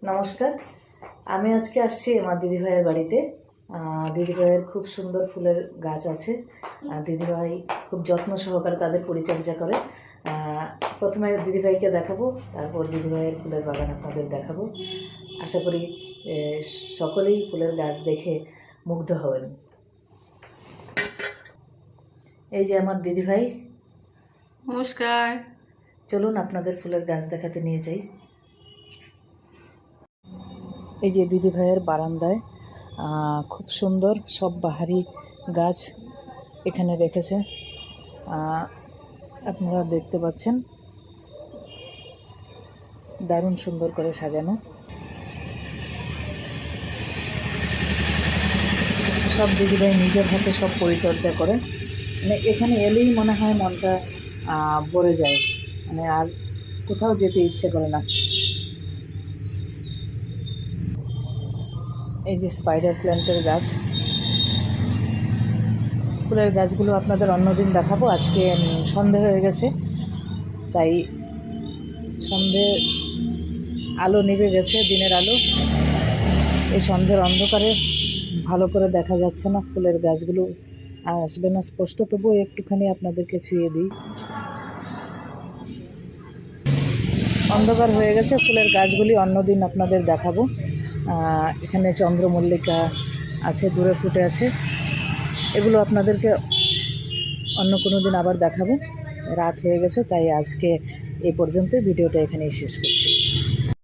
নমস্কার। আমি আজকে আসছি আমার দিদিভাইয়ের বাড়িতে। দিদিভাইয়ের খুব সুন্দর ফুলের গাছ আছে। দিদিভাই খুব যত্ন সহকারে তাদের পরিচর্যা করে। প্রথমে দিদিভাইকে দেখাবো, তারপর দিদিভাইয়ের ফুলের বাগান আপনাদের দেখাবো। আশা করি সকলেই ফুলের গাছ দেখে মুগ্ধ হবেন। এই যে আমার দিদিভাই। নমস্কার। চলুন আপনাদের ফুলের গাছ দেখাতে নিয়ে যাই। এই যে দিদিভাইয়ের বারান্দায় খুব সুন্দর সব বাহারি গাছ এখানে রেখেছে, আপনারা দেখতে পাচ্ছেন, দারুণ সুন্দর করে সাজানো। সব দিদিভাই নিজের হাতে সব পরিচর্যা করে, মানে এখানে এলেই মনে হয় মনটা ভরে যায়, মানে আর কোথাও যেতে ইচ্ছে করে না। এই যে স্পাইডার প্ল্যান্টের গাছ, ফুলের গাছগুলো আপনাদের অন্যদিন দেখাবো। আজকে সন্ধে হয়ে গেছে, তাই সন্ধে আলো নিভে গেছে, দিনের আলো। এই সন্ধ্যের অন্ধকারে ভালো করে দেখা যাচ্ছে না, ফুলের গাছগুলো আসবে না স্পষ্ট, তবুও একটুখানি আপনাদেরকে ছুঁয়ে দিই। অন্ধকার হয়ে গেছে, ফুলের গাছগুলি অন্যদিন আপনাদের দেখাবো। এখানে চন্দ্রমল্লিকা আছে, দূরে ফুটে আছে, এগুলো আপনাদেরকে অন্য কোনো দিন আবার দেখাবো। রাত হয়ে গেছে, তাই আজকে এই পর্যন্ত ভিডিওটা এখানেই শেষ করছি।